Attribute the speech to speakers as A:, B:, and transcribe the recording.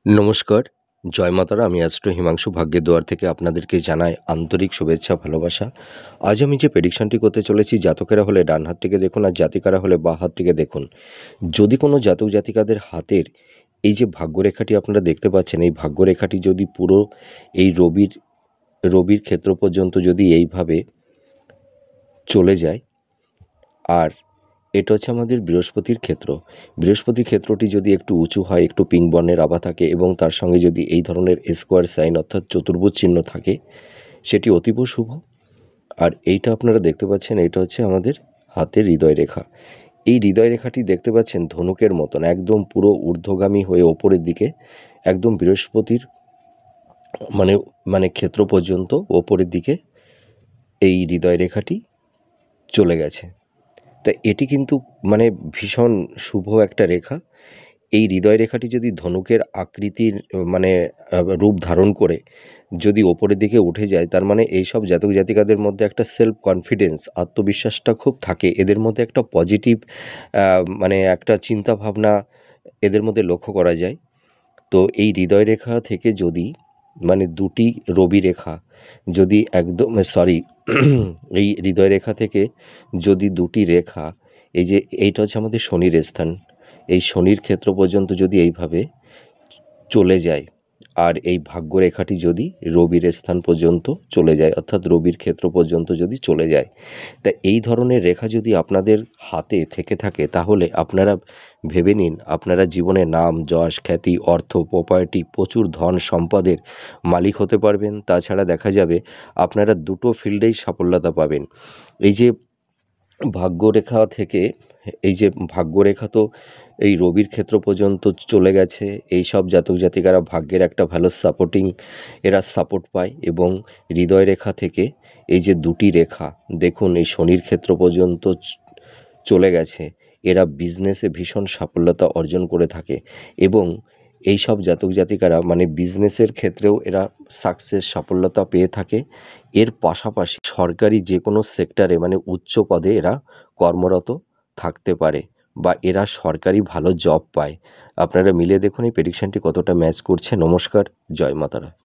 A: নমস্কার, জয় মাতারা। আমি অ্যাস্ট্রো হিমাংশু ভাগ্যের দুয়ার থেকে আপনাদেরকে জানাই আন্তরিক শুভেচ্ছা, ভালোবাসা। আজ আমি যে প্রেডিকশনটি করতে চলেছি, জাতকেরা হলে ডান হাত থেকে দেখুন আর জাতিকারা হলে বাঁ হাত থেকে দেখুন। যদি কোনো জাতক জাতিকাদের হাতের এই যে ভাগ্যরেখাটি আপনারা দেখতে পাচ্ছেন, এই ভাগ্যরেখাটি যদি পুরো এই রবির ক্ষেত্র পর্যন্ত যদি এইভাবে চলে যায়, আর এটা হচ্ছে আমাদের বৃহস্পতির ক্ষেত্র। বৃহস্পতির ক্ষেত্রটি যদি একটু উঁচু হয়, একটু পিঙ্ক বর্ণের আভা থাকে এবং তার সঙ্গে যদি এই ধরনের স্কোয়ার সাইন অর্থাৎ চতুর্ভুজ চিহ্ন থাকে, সেটি অতীব শুভ। আর এইটা আপনারা দেখতে পাচ্ছেন, এটা হচ্ছে আমাদের হাতের হৃদয় রেখা। এই হৃদয় রেখাটি দেখতে পাচ্ছেন ধনুকের মতন একদম পুরো ঊর্ধ্বগামী হয়ে ওপরের দিকে, একদম বৃহস্পতির মানে মানে ক্ষেত্র পর্যন্ত ওপরের দিকে এই হৃদয় রেখাটি চলে গেছে। তা এটি কিন্তু ভীষণ শুভ একটা রেখা। এই হৃদয় রেখাটি যদি ধনুকের আকৃতির রূপ ধারণ করে যদি ওপরের দিকে উঠে যায়, তার মানে এইসব জাতক জাতিকাদের মধ্যে একটা সেলফ কনফিডেন্স, আত্মবিশ্বাসটা খুব থাকে। এদের মধ্যে একটা পজিটিভ একটা চিন্তাভাবনা এদের মধ্যে লক্ষ্য করা যায়। তো এই হৃদয় রেখা থেকে যদি দুটি রবি রেখা যদি একদম এই হৃদয় রেখা থেকে যদি দুটি রেখা, এইটা হচ্ছে আমাদের শনির স্থান, এই শনির ক্ষেত্র পর্যন্ত যদি এইভাবে চলে যায়, আর এই ভাগ্যরেখাটি যদি রবির স্থান পর্যন্ত চলে যায়, অর্থাৎ রবির ক্ষেত্র পর্যন্ত যদি চলে যায়, তা এই ধরনের রেখা যদি আপনাদের হাতে থেকে থাকে, তাহলে আপনারা ভেবে নিন আপনারা জীবনে নাম, যশ, খ্যাতি, অর্থ, প্রপার্টি, প্রচুর ধন সম্পদের মালিক হতে পারবেন। তাছাড়া দেখা যাবে আপনারা দুটো ফিল্ডেই সাফল্যতা পাবেন। এই যে ভাগ্যরেখা থেকে ভাগ্যরেখা তো এই রবির ক্ষেত্র পর্যন্ত চলে গেছে। এই সব জাতক জাতিকারা ভাগ্যের একটা ভালো এরা সাপোর্ট পায়। এবং হৃদয় রেখা থেকে এই যে দুটি রেখা দেখুন এই শনির ক্ষেত্র পর্যন্ত চলে গেছে, এরা বিজনেসে ভীষণ সাফল্যতা অর্জন করে থাকে। এবং এই সব জাতক জাতিকারা বিজনেসের ক্ষেত্রেও এরা সাফল্যতা পেয়ে থাকে। এর পাশাপাশি সরকারি যে কোনো সেক্টরে উচ্চ পদে এরা কর্মরত থাকতে পারে, বা এরা সরকারি ভালো জব পায়। আপনারা মিলে দেখুন এই প্রেডিকশানটি কতটা ম্যাচ করছে। নমস্কার, জয় মাতারা।